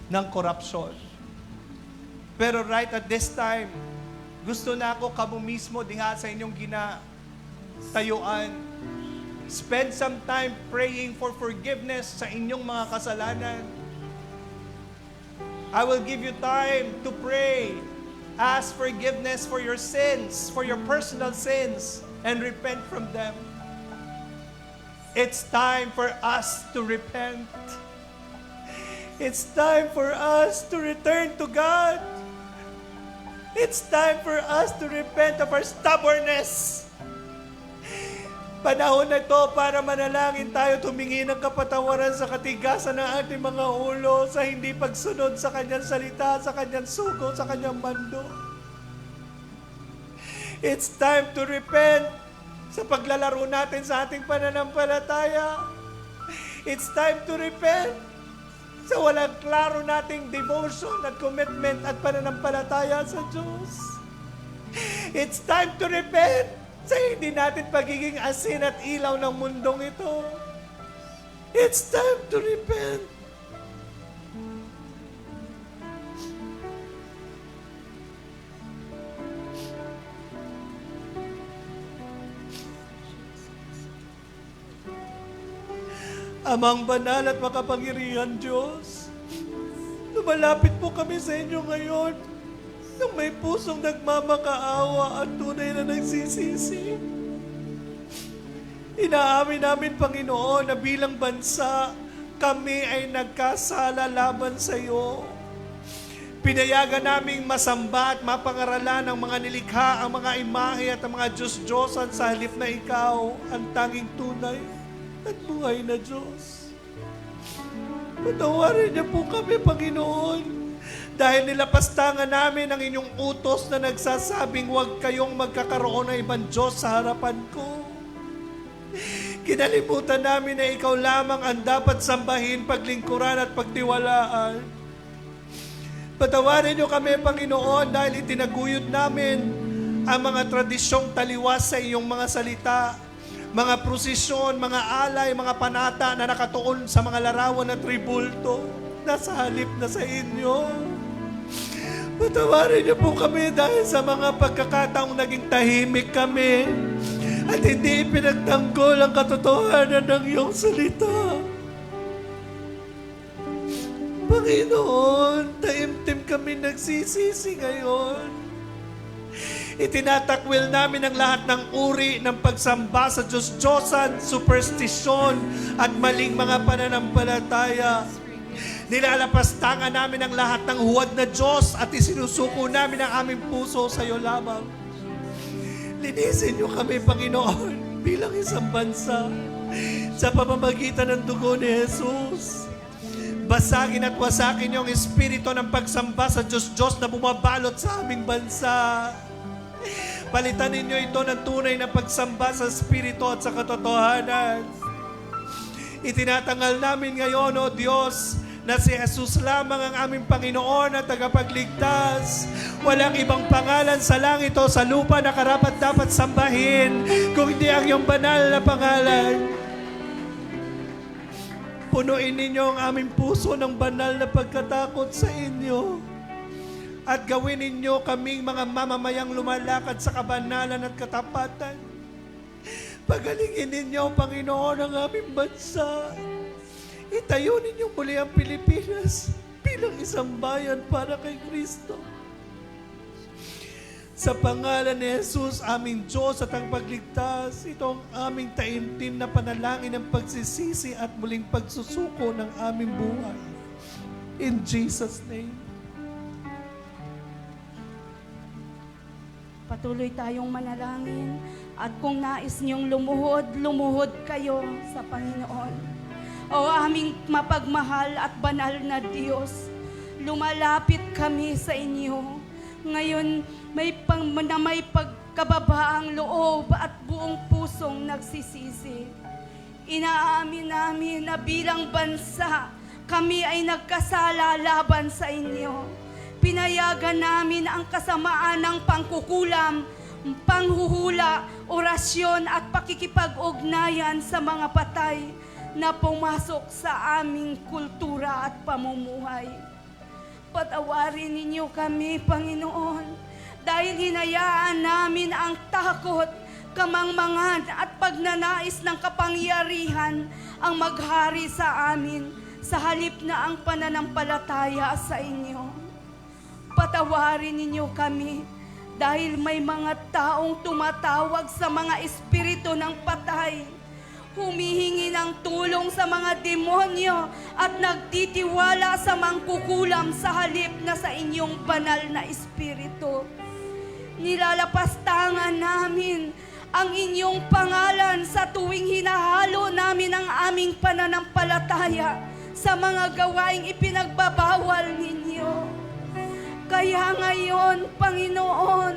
ng korupsyon. Pero right at this time, gusto na ako kamo mismo diha sa inyong ginatayuan. Spend some time praying for forgiveness sa inyong mga kasalanan. I will give you time to pray. Ask forgiveness for your sins, for your personal sins, and repent from them. It's time for us to repent. It's time for us to return to God. It's time for us to repent of our stubbornness. Panahon na ito para manalangin tayo, tumingi ng kapatawaran sa katigasan ng ating mga ulo, sa hindi pagsunod sa kanyang salita, sa kanyang sugo, sa kanyang mando. It's time to repent sa paglalaro natin sa ating pananampalataya. It's time to repent sa walang klaro nating devotion at commitment at pananampalataya sa Diyos. It's time to repent sa hindi natin pagiging asin at ilaw ng mundong ito. It's time to repent. Amang banal at makapangyarihan Diyos, lumalapit po kami sa inyo ngayon nang may pusong nagmamakaawa at tunay na nagsisisi. Inaamin namin, Panginoon, na bilang bansa, kami ay nagkasala laban sa iyo. Pinayagan naming masamba at mapangaralan ang mga nilikha, ang mga imahe at ang mga Diyos-Diyosan sa halip na ikaw, ang tanging tunay at buhay na Diyos. Patawarin niyo po kami, Panginoon, dahil nilapastangan namin ang inyong utos na nagsasabing huwag kayong magkakaroon ng ibang Diyos sa harapan ko. Kinalimutan namin na ikaw lamang ang dapat sambahin, paglingkuran at pagtiwalaan. Patawarin niyo kami, Panginoon, dahil itinaguyod namin ang mga tradisyong taliwas sa iyong mga salita, mga prosesyon, mga alay, mga panata na nakatuon sa mga larawan at tribulto, nasa halip na sa inyo. Patawarin niyo po kami dahil sa mga pagkakataong naging tahimik kami at hindi pinagtanggol ang katotohanan ng iyong salita. Panginoon, taimtim kami nagsisisi ngayon. Itinatakwil namin ang lahat ng uri ng pagsamba sa Diyos-Diyosan, superstisyon at maling mga pananampalataya. Nilalapastangan namin ang lahat ng huwad na Diyos at isinusuko namin ang aming puso sa iyo lamang. Linisin niyo kami, Panginoon, bilang isang bansa sa pamamagitan ng dugo ni Jesus. Basagin at wasakin niyo ang espiritu ng pagsamba sa Diyos-Diyos na bumabalot sa aming bansa. Palitan ninyo ito ng tunay na pagsamba sa espiritu at sa katotohanan. Itinatanggal namin ngayon, O Diyos, na si Jesus lamang ang aming Panginoon at tagapagligtas. Walang ibang pangalan sa langit o sa lupa na karapat-dapat sambahin kung hindi ang iyong banal na pangalan. Punuin ninyo ang aming puso ng banal na pagkatakot sa inyo at gawin ninyo kaming mga mamamayang lumalakad sa kabanalan at katapatan. Pagalingin ninyo, Panginoon, ang aming bansa. Itayo ninyo muli ang Pilipinas bilang isang bayan para kay Kristo. Sa pangalan ni Jesus, aming Diyos at ang pagligtas, ito ang aming taimtim na panalangin ng pagsisisi at muling pagsusuko ng aming buhay. In Jesus' name. Patuloy tayong manalangin at kung nais niyong lumuhod kayo sa Panginoon. O aming mapagmahal at banal na Diyos, lumalapit kami sa inyo. Ngayon, may pagkababaang loob at buong pusong nagsisisi. Inaamin namin na bilang bansa, kami ay nagkasala laban sa inyo. Pinayagan namin ang kasamaan ng pangkukulam, panghuhula, orasyon at pakikipag-ugnayan sa mga patay na pumasok sa aming kultura at pamumuhay. Patawarin ninyo kami, Panginoon, dahil hinayaan namin ang takot, kamangmangan at pagnanais ng kapangyarihan ang maghari sa amin sa halip na ang pananampalataya sa inyo. Patawarin ninyo kami dahil may mga taong tumatawag sa mga espiritu ng patay, humihingi ng tulong sa mga demonyo at nagtitiwala sa mangkukulam sa halip na sa inyong banal na espiritu. Nilalapastangan namin ang inyong pangalan sa tuwing hinahalo namin ang aming pananampalataya sa mga gawaing ipinagbabawal ninyo. Kaya ngayon, Panginoon,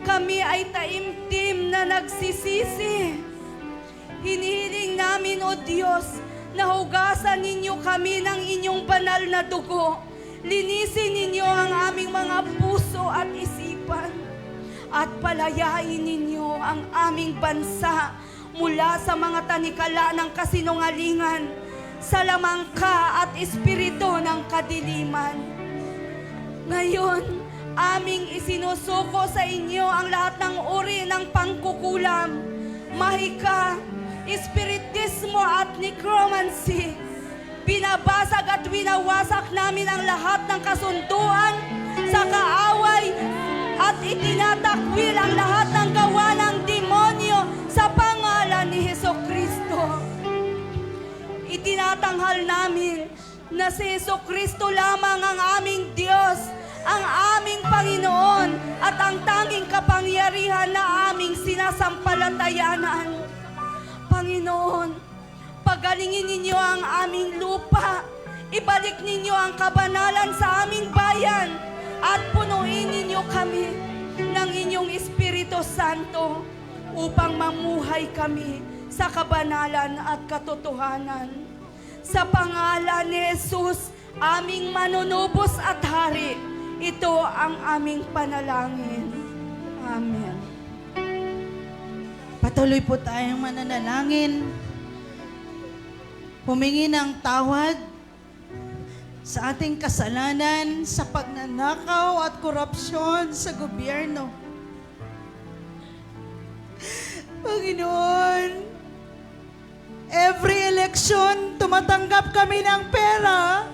kami ay taimtim na nagsisisi. Hinihiling namin, O Diyos, na hugasan ninyo kami ng inyong banal na dugo. Linisin ninyo ang aming mga puso at isipan. At palayain ninyo ang aming bansa mula sa mga tanikala ng kasinungalingan, sa lamangka at espiritu ng kadiliman. Ngayon, aming isinusuko sa inyo ang lahat ng uri ng pangkukulam, mahika, espiritismo at necromancy. Binabasag at winawasak namin ang lahat ng kasunduan sa kaaway at itinatakwil ang lahat ng gawa ng demonyo sa pangalan ni Hesukristo. Itinatanghal namin na si Hesukristo lamang ang aming Diyos, ang aming Panginoon at ang tanging kapangyarihan na aming sinasampalatayanan. Panginoon, pagalingin ninyo ang aming lupa, ibalik ninyo ang kabanalan sa aming bayan, at punuin ninyo kami ng inyong Espiritu Santo upang mamuhay kami sa kabanalan at katotohanan. Sa pangalan ni Jesus, aming manunubos at hari, ito ang aming panalangin. Amen. Patuloy po tayong mananalangin. Humingi ng tawad sa ating kasalanan sa pagnanakaw at korupsyon sa gobyerno. Panginoon, every election, tumatanggap kami ng pera.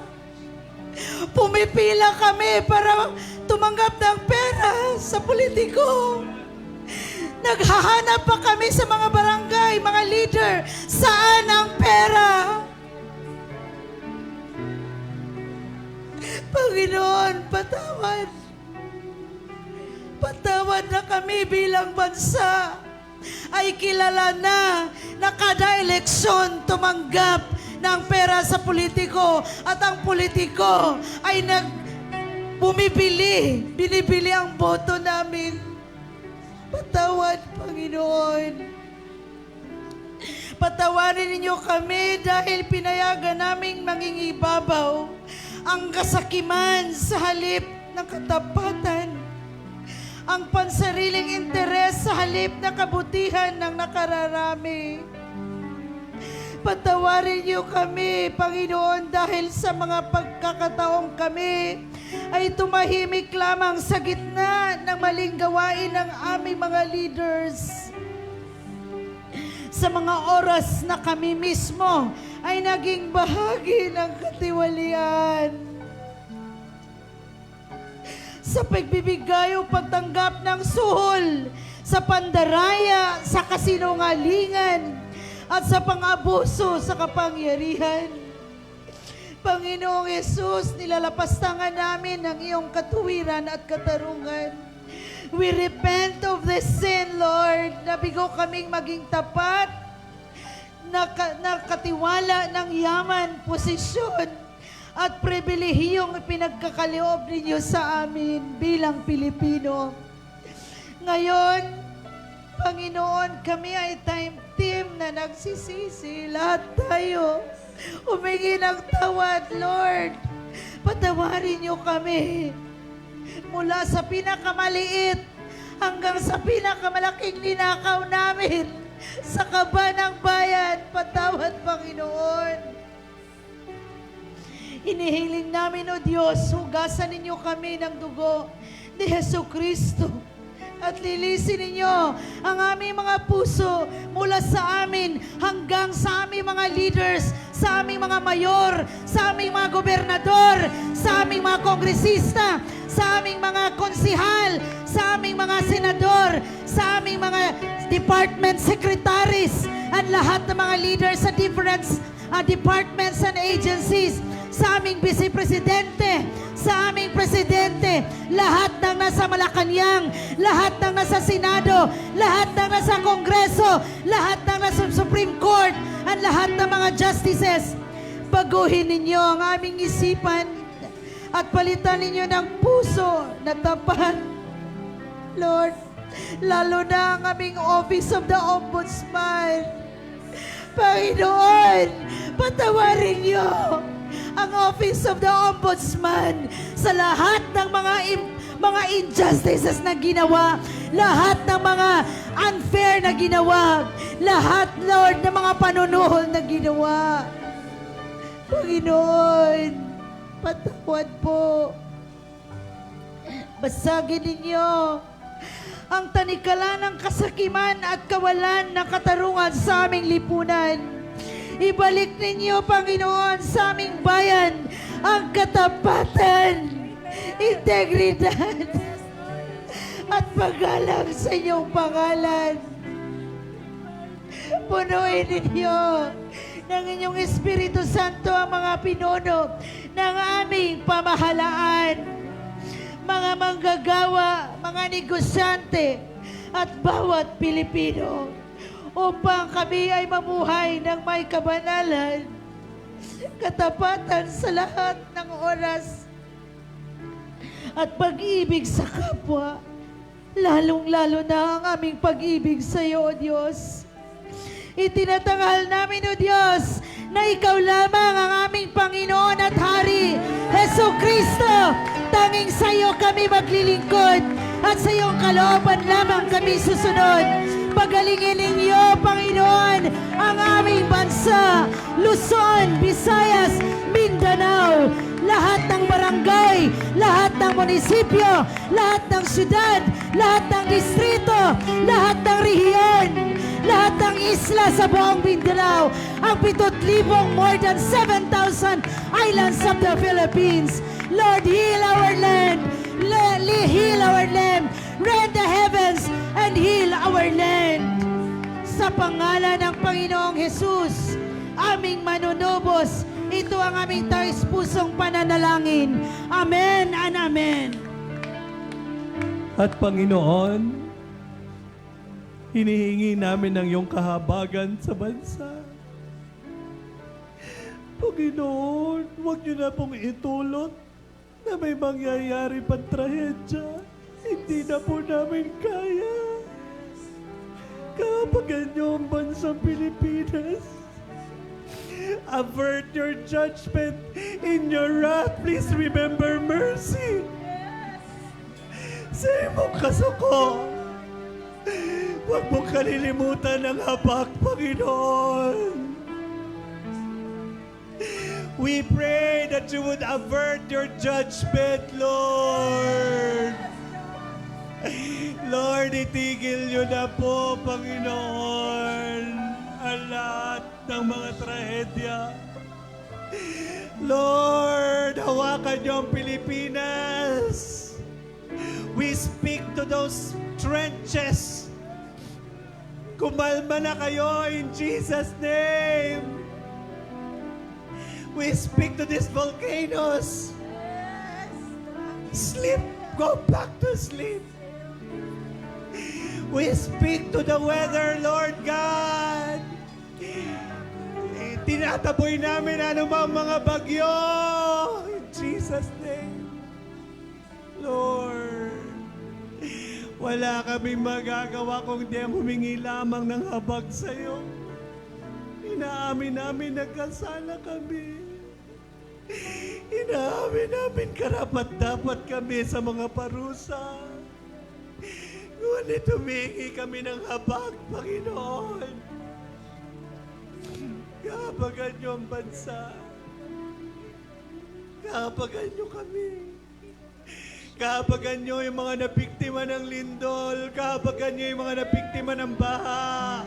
Pumipila kami para tumanggap ng pera sa politiko. Naghahanap pa kami sa mga barangay, mga leader, saan ang pera? Panginoon, patawad. Patawad na kami bilang bansa ay kilala na kada eleksyon tumanggap ng pera sa politiko at ang politiko ay binibili ang boto namin. Patawad, Panginoon. Patawarin ninyo kami dahil pinayagan naming mangingibabaw ang kasakiman sa halip ng katapatan, ang pansariling interes sa halip na kabutihan ng nakararami. Patawarin niyo kami, Panginoon, dahil sa mga pagkakataong kami ay tumahimik lamang sa gitna ng maling gawain ng aming mga leaders. Sa mga oras na kami mismo ay naging bahagi ng katiwalian. Sa pagbibigay o pagtanggap ng suhol, sa pandaraya, sa kasinungalingan, at sa pang-abuso sa kapangyarihan. Panginoong Yesus, nilalapastangan namin ang iyong katuwiran at katarungan. We repent of this sin, Lord. Nabigo kaming maging tapat, nakatiwala ng yaman, posisyon, at pribilehiyong pinagkakaloob ninyo sa amin bilang Pilipino. Ngayon, Panginoon, kami ay team na nagsisisi. Lahat tayo humingi ng tawad, Lord. Patawarin niyo kami. Mula sa pinakamaliit hanggang sa pinakamalaking ninakaw namin sa kaba ng bayan, patawad, Panginoon. Inihiling namin, O Diyos, hugasan ninyo kami ng dugo ni Hesukristo at lilisin ninyo ang aming mga puso mula sa amin hanggang sa aming mga leaders, sa aming mga mayor, sa aming mga gobernador, sa aming mga kongresista, sa aming mga konsihal, sa aming mga senador, sa aming mga department secretaries, at lahat ng mga leaders sa different departments and agencies, sa aming Vice Presidente, sa aming Presidente, lahat ng nasa Malacanang, lahat ng nasa Senado, lahat ng nasa Kongreso, lahat ng nasa Supreme Court, at lahat ng mga justices. Baguhin ninyo ang aming isipan at palitan ninyo ng puso na tapat. Lord, lalo na ang aming Office of the Ombudsman. Panginoon, patawarin niyo ang Office of the Ombudsman sa lahat ng mga injustices na ginawa, lahat ng mga unfair na ginawa, lahat, Lord, ng mga panunuhol na ginawa. Panginoon, patawad po. Basagin ninyo ang tanikala ng kasakiman at kawalan ng katarungan sa aming lipunan. Ibalik ninyo, Panginoon, sa aming bayan ang katapatan, integridad, at paggalang sa inyong pangalan. Punuin ninyo ng inyong Espiritu Santo ang mga pinuno ng aming pamahalaan, mga manggagawa, mga negosyante, at bawat Pilipino, upang kami ay mamuhay ng may kabanalan, katapatan sa lahat ng oras, at pag-ibig sa kapwa, lalong-lalo na ang aming pag-ibig sa iyo, O Diyos. Itinatanghal namin, O Diyos, na Ikaw lamang ang aming Panginoon at Hari, Jesucristo. Tanging sa iyo kami maglilingkod at sa iyong kalooban lamang kami susunod. Pagalingin ninyo, Panginoon, ang aming bansa, Luzon, Visayas, Mindanao, lahat ng barangay, lahat ng munisipyo, lahat ng syudad, lahat ng distrito, lahat ng rehiyon, lahat ng isla sa buong Mindanao, ang 7,000, more than 7,000 islands of the Philippines. Lord, heal our land. Heal our land. Rend the heavens and heal our land. Sa pangalan ng Panginoong Jesus, aming manunubos, ito ang aming taus-pusong pananalangin. Amen and amen. At Panginoon, hinihingi namin ang iyong kahabagan sa bansa. Panginoon, huwag niyo na pong itulot na may mangyayari pang trahedya. Hindi na po namin kaya. Kahabagan niyo ang bansang Pilipinas. Avert your judgment. In your wrath, please remember mercy. Sa imong kasuko, huwag mong kalilimutan ang habag, Panginoon. We pray that you would avert your judgment, Lord. Lord, itigil niyo na po, Panginoon, ang lahat ng mga trahedya. Lord, hawakan niyo ang Pilipinas. We speak to those trenches. Kumalma na kayo in Jesus' name. We speak to these volcanoes. Sleep. Go back to sleep. We speak to the weather, Lord God. Tinataboy namin anumang mga bagyo. In Jesus' name. Lord, wala kaming magagawa kung di humingi lamang ng habag sa iyo. Inaamin namin nagkasala kami. Inaamin namin karapat-dapat kami sa mga parusa. Ngunit humingi kami ng habag, Panginoon. Kahabagan niyo ang bansa. Kahabagan niyo kami. Kahabagan niyo yung mga nabiktima ng lindol. Kahabagan niyo yung mga nabiktima ng baha,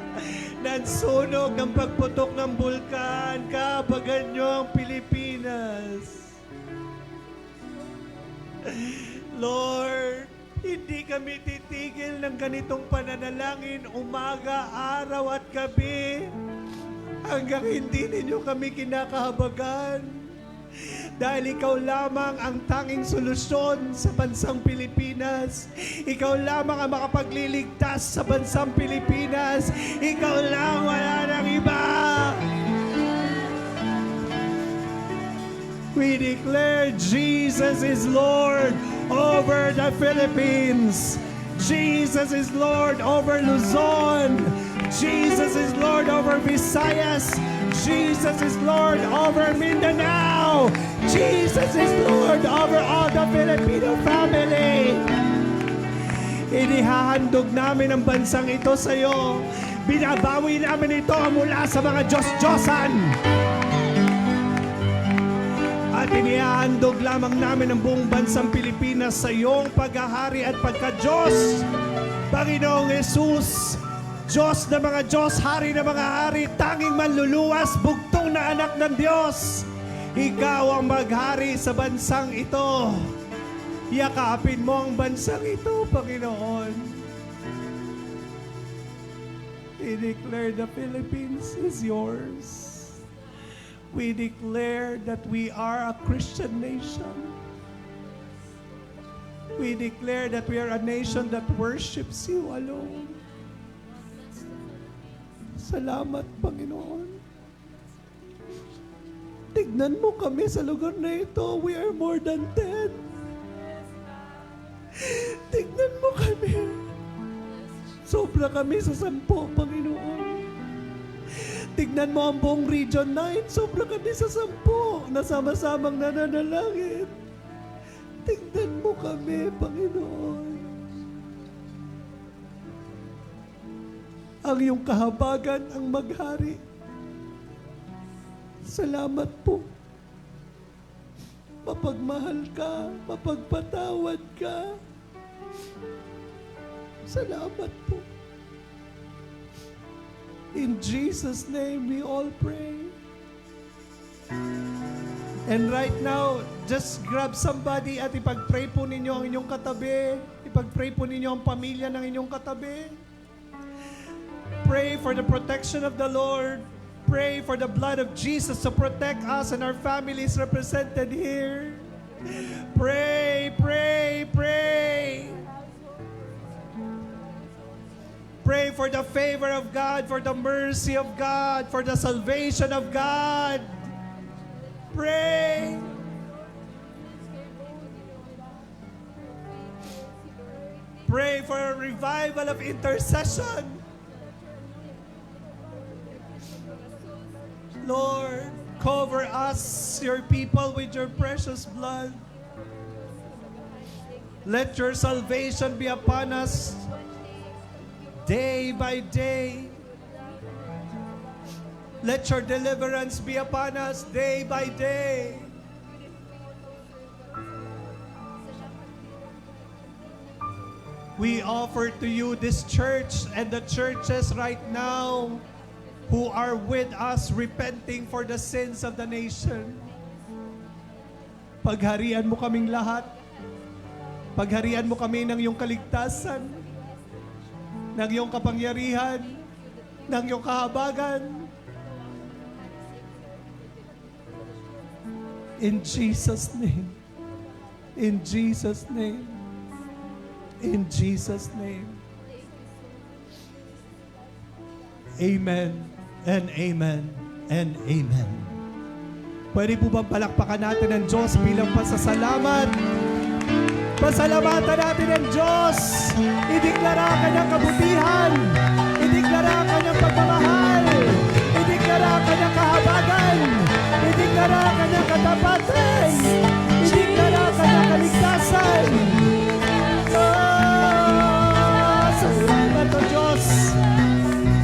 ng sunog, ng pagputok ng bulkan. Kahabagan niyo ang Pilipinas. Lord, hindi kami titigil ng ganitong pananalangin umaga, araw at gabi hanggang hindi ninyo kami kinakahabagan. Dahil ikaw lamang ang tanging solusyon sa bansang Pilipinas. Ikaw lamang ang makapagliligtas sa bansang Pilipinas. Ikaw lang, wala nang iba. We declare Jesus is Lord over the Philippines. Jesus is Lord over Luzon. Jesus is Lord over Visayas. Jesus is Lord over Mindanao. Jesus is Lord over all the Filipino family. Inihahandog namin ang bansang ito sa iyo. Binabawi namin ito mula sa mga Diyos-Diyosan. At inihahandog lamang namin ang buong bansang Pilipinas sa iyong paghahari at pagka-Diyos. Panginoong Jesus, Diyos na mga Diyos, Hari na mga Hari, tanging manluluwas, bugtong na anak ng Diyos. Ikaw ang maghari sa bansang ito. Yakapin mo ang bansang ito, Panginoon. We declare the Philippines is yours. We declare that we are a Christian nation. We declare that we are a nation that worships you alone. Salamat, Panginoon. Tignan mo kami sa lugar na ito. We are more than 10. Tignan mo kami. Sobra kami sa 10, Panginoon. Tignan mo ang buong Region 9. Sobra kami sa 10 na sama-samang nananalangin. Tignan mo kami, Panginoon. Ang iyong kahabagan ang maghari. Salamat po. Mapagmahal ka, mapagpatawad ka. Salamat po. In Jesus' name we all pray. And right now, just grab somebody at ipag-pray po ninyo ang inyong katabi. Ipag-pray po ninyo ang pamilya ng inyong katabi. Pray for the protection of the Lord. Pray for the blood of Jesus to protect us and our families represented here. Pray, pray, pray. Pray for the favor of God, for the mercy of God, for the salvation of God. Pray. Pray for a revival of intercession. Lord, cover us, your people, with your precious blood. Let your salvation be upon us day by day. Let your deliverance be upon us day by day. We offer to you this church and the churches right now who are with us repenting for the sins of the nation. Pagharian mo kaming lahat. Pagharian mo kami ng iyong kaligtasan, ng iyong kapangyarihan, ng iyong kahabagan. In Jesus' name. In Jesus' name. In Jesus' name. Amen and amen and amen. Pwede po bang palakpakan natin ang Diyos bilang pasasalamat? Pasalamatan natin ang Diyos. Ideklara ang kanyang kabutihan. Ideklara ang kanyang pagmamahal. Ideklara ang kanyang kahabagan. Ideklara ang kanyang katapatan. Ideklara ang kanyang kaligtasan. Salamat o Diyos.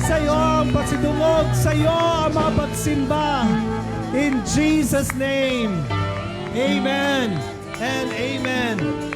Sa iyo ang pagsidungog. Sa iyo ang mga pagsimba. In Jesus' name. Amen and amen.